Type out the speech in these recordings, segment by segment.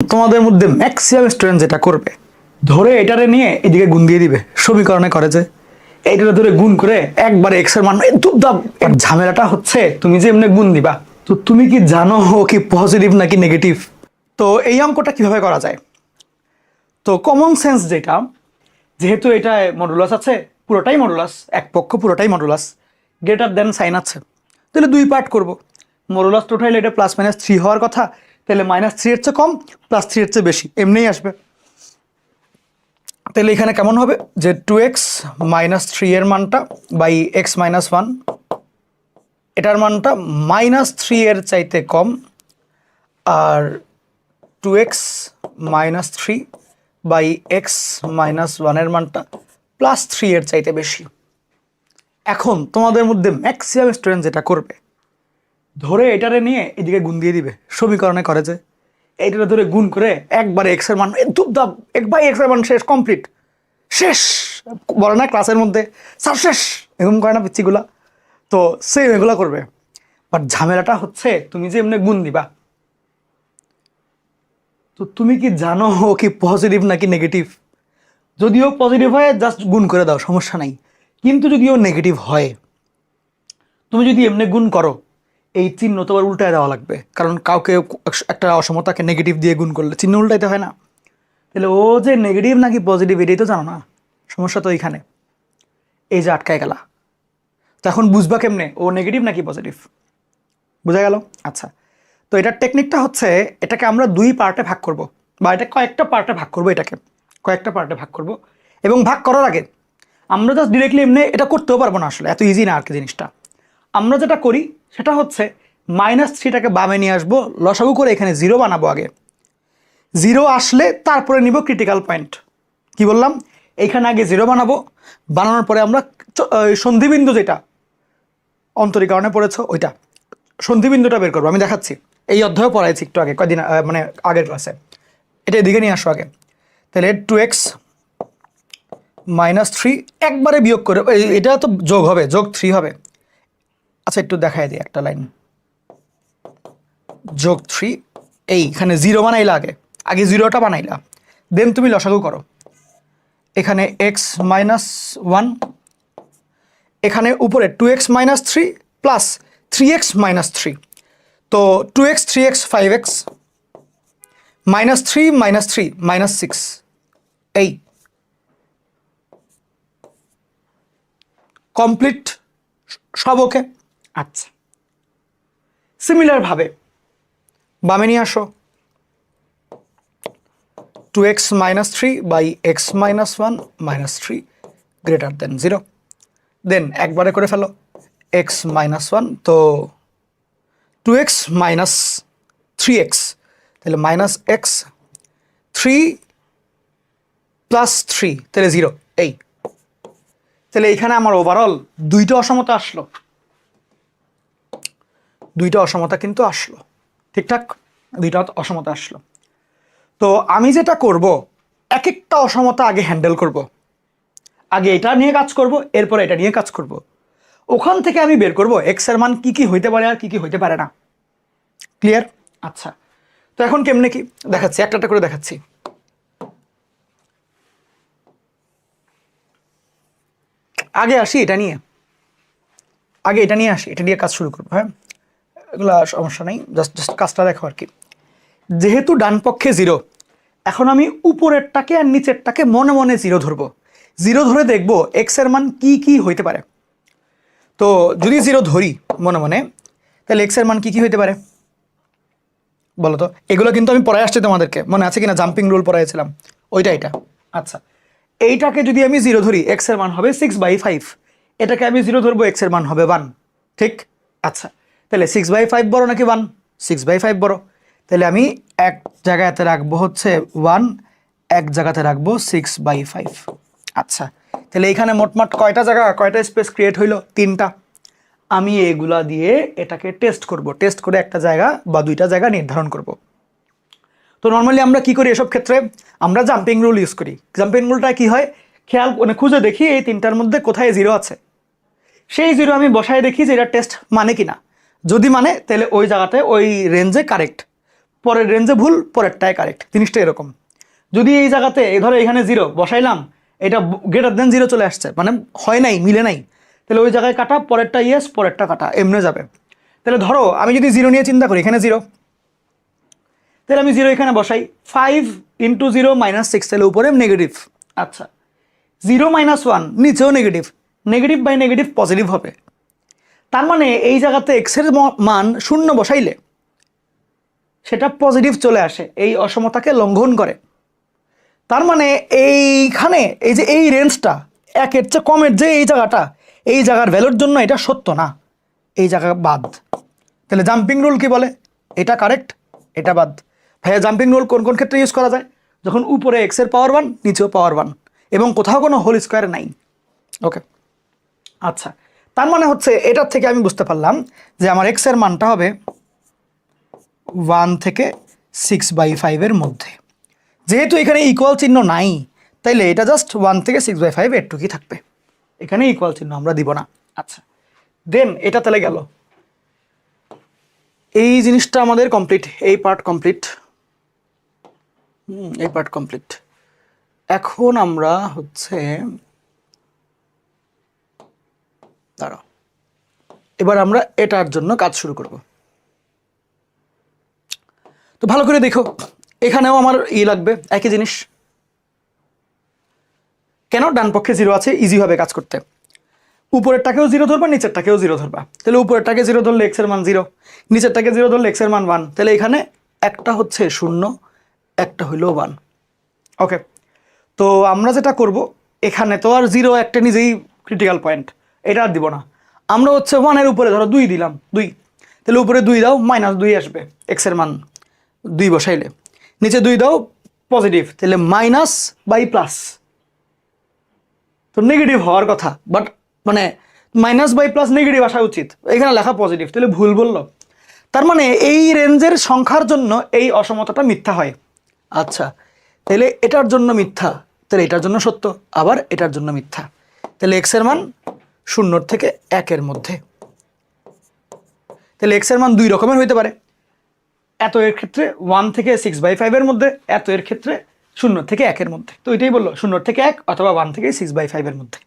তোমাদের মধ্যে maximum student যেটা করবে, ধরে এটারে নিয়ে এদিকে গুণ দিয়ে দিবে। সমীকরণে করে যে এইটারে ধরে গুণ করে একবারে এক্স এর মান দুবদাব। ঝামেলাটা হচ্ছে তুমি যে এমনি গুণ দিবা, তো তুমি কি জানো কি পজিটিভ নাকি নেগেটিভ? তো এই অঙ্কটা কিভাবে করা যায়? তো কমন সেন্স যেটা, যেহেতু এটা মডুলাস আছে, পুরোটাই মডুলাস, এক পক্ষ পুরোটাই মডুলাস, গ্রেটার দেন সাইন আছে, তাহলে দুই পার্ট করব। মডুলাস টোটাল এটা প্লাস মাইনাস 3 হওয়ার কথা, তাহলে -3 এর চেয়ে কম, +3 এর চেয়ে বেশি, এমনিই আসবে। তাহলে এখানে কেমন হবে যে 2x - 3 এর মানটা বাই x - 1, এটার মানটা -3 এর চাইতে কম, আর 2x - 3 বাই x - 1 এর মানটা +3 এর চাইতে বেশি। এখন তোমাদের মধ্যে ম্যাক্সিমাম স্টুডেন্ট যেটা করবে, ধরে এটারে নিয়ে এদিকে গুণ দিয়ে দিবে। সমীকরণে করে যে এইটারে ধরে গুণ করে একবারে এক্স এর মান দুবদাব, একবার এক্স এর মান শেষ, কমপ্লিট, শেষ। বলে না ক্লাসের মধ্যে স্যার শেষ, এরকম করে না পিচ্ছিগুলা? তো সেম এগুলা করবে। বাট ঝামেলাটা হচ্ছে তুমি যে এমনি গুণ দিবা, তো তুমি কি জানো কি পজিটিভ নাকি নেগেটিভ? যদিও পজিটিভ হয় জাস্ট গুণ করে দাও, সমস্যা নাই। কিন্তু যদিও নেগেটিভ হয়, তুমি যদি এমনি গুণ করো, এই চিহ্ন তোমার উল্টায় দেওয়া লাগবে। কারণ কাউকে একটা অসমতাকে নেগেটিভ দিয়ে গুণ করলে চিহ্ন উল্টাইতে হয় না? তাহলে ও যে নেগেটিভ নাকি পজিটিভ এটাই তো জানো না। সমস্যা তো এইখানে, এই যে আটকায় গেলা। তো এখন বুঝবা কেমনে ও নেগেটিভ নাকি পজিটিভ? বোঝা গেল? আচ্ছা, তো এটার টেকনিকটা হচ্ছে, এটাকে আমরা দুই পার্টে ভাগ করব, বা এটা কয়েকটা পার্টে ভাগ করব, এটাকে কয়েকটা পার্টে ভাগ করব। এবং ভাগ করার আগে আমরা জাস্ট ডিরেক্টলি এমনি এটা করতেও পারবো না, আসলে এত ইজি না আর কি জিনিসটা। আমরা যেটা করি সেটা হচ্ছে -3টাকে বামে নিয়ে আসবো, লসাগু করে এখানে 0 বানাবো। আগে 0 আসলে তারপরে নিব ক্রিটিক্যাল পয়েন্ট। কি বললাম? এইখানে আগে 0 বানাবো, বানানোর পরে আমরা সন্ধিবিন্দু, যেটা অন্তরীকরণে পড়েছো ওইটা, সন্ধিবিন্দুটা বের করবো। আমি দেখাচ্ছি, এই অধ্যায়ে পড়াইছি একটু আগে, কয়দিন মানে আগের ক্লাসে। এটা এদিকে নিয়ে আসো আগে। তাহলে 2x - 3 একবারে বিয়োগ করে, এটা তো যোগ হবে, যোগ 3 হবে। আচ্ছা একটু দেখাই দিই একটা লাইন, যোগ 3, এইখানে 0 বানাইলা, আগে আগে 0টা বানাইলা, দেন তুমি লসাগু করো। এখানে x - 1, এখানে উপরে 2x - 3 প্লাস 3x - 3, তো 2x 3x 5x, -3 - 3 -6, এই কমপ্লিট সব ওকে। আচ্ছা, সিমিলার ভাবে বামে নিয়ে আসো, 2x - 3 by x - 1 -3 greater than 0, then একবারে করে ফেলো x - 1, তো 2x - 3x, তাহলে -x 3 প্লাস 3, তাহলে 0, এই। তাহলে এইখানে আমার ওভারঅল দুইটা অসমতা আসলো, দুইটা অসমতা কিন্তু আসলো, ঠিকঠাক দুইটা অসমতা আসলো। তো আমি যেটা করব, এক একটা অসমতা আগে হ্যান্ডেল করব, আগে এটা নিয়ে কাজ করব, এরপর এটা নিয়ে কাজ করব। ওখান থেকে আমি বের করব এক্স এর মান কি কি হইতে পারে আর কি কি হইতে পারে না। ক্লিয়ার? আচ্ছা, তো এখন কেমনে কি দেখাচ্ছি, একটা একটা করে দেখাচ্ছি। আগে আসি এটা নিয়ে, আগে এটা নিয়ে আসি, এটা নিয়ে কাজ শুরু করবো। হ্যাঁ, এগুলো সমস্যা নেই, জাস্ট কাজটা দেখো আর কি। যেহেতু ডান পক্ষে 0, এখন আমি উপরেরটাকে আর নিচেরটাকে মনে মনে 0 ধরবো। 0 ধরে দেখবো এক্স এর মান কি কি হইতে পারে। তো যদি 0 ধরি মনে মনে, তাহলে এক্স এর মান কি কি হইতে পারে বলো তো? এগুলো কিন্তু আমি পড়ায় আসছি তোমাদেরকে, মনে আছে কিনা? জাম্পিং রুল পড়াইছিলাম, ওইটা এটা। আচ্ছা, এইটাকে যদি আমি 0 ধরি, এক্স এর মান হবে 6/5, এটাকে আমি 0 ধরবো, এক্স এর মান হবে 1, ঠিক? আচ্ছা, তাহলে 6/5 বড় নাকি 1? 6/5 বড়, তাহলে আমি এক জায়গাতে রাখবো হচ্ছে 1, এক জায়গাতে রাখবো 6/5। আচ্ছা, তাহলে এইখানে মোটমাট কয়টা জায়গা, কয়টা স্পেস ক্রিয়েট হইলো? 3টা। আমি এগুলা দিয়ে এটাকে টেস্ট করব, টেস্ট করে একটা জায়গা বা দুইটা জায়গা নির্ধারণ করব। তো নর্মালি আমরা কি করি এসব ক্ষেত্রে? আমরা জাম্পিং রুল ইউজ করি। জাম্পিং রুলটা কি হয়, খেয়াল মানে খুঁজে দেখি এই 3টার মধ্যে কোথায় 0 আছে, সেই 0 আমি বসায় দেখি যে এটা টেস্ট মানে কিনা। যদি মানে, তাহলে ওই জায়গাতে ওই রেঞ্জে কারেক্ট, পরের রেঞ্জে ভুল, পরেরটায় কারেক্ট। জিনিসটা এরকম। যদি এই জায়গাতে ধরো এখানে 0 বসাইলাম, এটা গ্রেটার দেন 0 চলে আসছে, মানে হয় নাই, মিলে নাই, তাহলে ওই জায়গায় কাটা, পরেরটা ইয়েস, পরেরটা কাটা, এমনে যাবে। তাহলে ধরো আমি যদি 0 নিয়ে চিন্তা করি, এখানে 0, তাহলে আমি 0 এখানে বসাই, 5 × 0 - 6, তাহলে উপরে নেগেটিভ। আচ্ছা, 0 - 1 নিচেও negative, negative by negative positive হবে। তার মানে এই জায়গাতে এক্সের মান 0 বসাইলে সেটা পজিটিভ চলে আসে, এই অসমতাকে লঙ্ঘন করে। তার মানে এইখানে এই যে এই রেঞ্জটা 1-এর চেয়ে কমের যে এই জায়গাটা, এই জায়গার ভ্যালুর জন্য এটা সত্য না, এই জায়গা বাদ। তাহলে জাম্পিং রুল কি বলে? এটা কারেক্ট, এটা বাদ। ভাইয়া জাম্পিং রুল কোন কোন ক্ষেত্রে ইউজ করা যায়? যখন উপরে এক্সের পাওয়ার 1, নিচেও পাওয়ার 1 এবং কোথাও কোনো হোল স্কোয়ার নাই। ওকে, আচ্ছা, তার মানে হচ্ছে এটার থেকে আমি বুঝতে পারলাম যে আমার এক্সের মানটা হবে 1 থেকে 6/5 এর মধ্যে। যেহেতু এখানে ইকুয়াল চিহ্ন নাই, তাইলে এটা জাস্ট 1 থেকে 6/5 এরটুকুই থাকবে, এখানে ইকুয়াল চিহ্ন আমরা দিব না। আচ্ছা, দেন এটা তাহলে গেল, এই জিনিসটা আমাদের কমপ্লিট, এই পার্ট কমপ্লিট, এই পার্ট কমপ্লিট। এখন আমরা হচ্ছে দাঁড়াও, এবার আমরা এটার জন্য কাজ শুরু করব। তো ভালো করে দেখো, এখানেও আমার লাগবে একই জিনিস। কেন? ডান পক্ষে 0 আছে, ইজি হবে কাজ করতে। উপরেরটাকেও 0 ধরবা, নিচেরটাকেও 0 ধরবা। তাহলে উপরেরটাকে 0 ধরলে এক্সের মান 0, নিচেরটাকে 0 ধরলে এক্সের মান 1। তাহলে এখানে একটা হচ্ছে 0, একটা হইল 1। ওকে, তো আমরা যেটা করব, এখানে তো আর 0 একটা নিজেই ক্রিটিক্যাল পয়েন্ট, এটা আর দিব না। আমরা হচ্ছে 1-এর উপরে ধরো 2 দিলাম, 2, তাহলে উপরে 2 দাও, -2 আসবে এক্সের মান 2 বসাইলে। নিচে 2 দাও, পজিটিভ, তাহলে মাইনাস বাই প্লাস, তো নেগেটিভ হওয়ার কথা, বাট মানে মাইনাস বাই প্লাস নেগেটিভ আসা উচিত, এখানে লেখা পজিটিভ, তাহলে ভুল বললো। তার মানে এই রেঞ্জের সংখ্যার জন্য এই অসমতাটা মিথ্যা হয়। আচ্ছা, তাহলে এটার জন্য মিথ্যা, তাহলে এটার জন্য সত্য, আবার এটার জন্য মিথ্যা। তাহলে এক্সের মান 0 থেকে 1-এর মধ্যে। তাহলে এক্সের মান 2 রকমের হইতে পারে, এত এর ক্ষেত্রে 1 থেকে 6/5 এর মধ্যে, এত এর ক্ষেত্রে 0 থেকে 1-এর মধ্যে। তো এটাই বললো 0 থেকে 1 অথবা 1 থেকে 6/5 এর মধ্যে।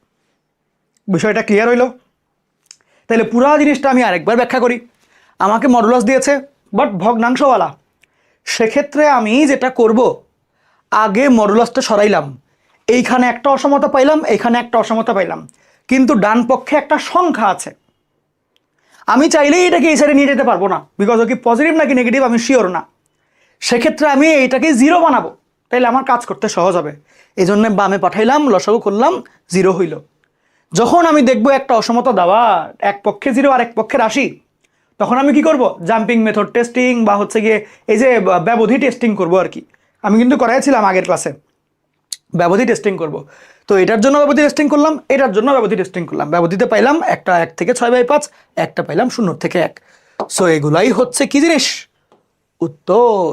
বিষয়টা ক্লিয়ার হইল? তাহলে পুরো জিনিসটা আমি আরেকবার ব্যাখ্যা করি। আমাকে মডুলাস দিয়েছে, বাট ভগ্নাংশওয়ালা। সেক্ষেত্রে আমি যেটা করব, আগে মডুলাসটা সরাইলাম, এইখানে একটা অসমতা পাইলাম, এইখানে একটা অসমতা পাইলাম, কিন্তু ডান পক্ষে একটা সংখ্যা আছে। আমি চাইলেই এটাকে এই সাইডে নিয়ে যেতে পারবো না, বিকজ ও কি পজিটিভ নাকি নেগেটিভ আমি শিওর না। সেক্ষেত্রে আমি এইটাকে 0 বানাবো, তাইলে আমার কাজ করতে সহজ হবে। এই জন্য বামে পাঠাইলাম, লসাগু করলাম, 0 হইল। যখন আমি দেখবো একটা অসমতা দেওয়া, এক পক্ষে 0 আর এক পক্ষে 80, তখন আমি কি করব? জাম্পিং মেথড টেস্টিং বা হচ্ছে গিয়ে এই যে ব্যবধি টেস্টিং করব আর কি। আমি কিন্তু করাইছিলাম আগের ক্লাসে, ব্যবধি টেস্টিং করব। তো এটার জন্য ব্যবধি টেস্টিং করলাম, এটার জন্য ব্যবধি টেস্টিং করলাম। ব্যবধিতে পাইলাম একটা 1 থেকে 6/5, একটা পাইলাম 0 থেকে 1। সো এগুলাই হচ্ছে কি জিনিস? উত্তর।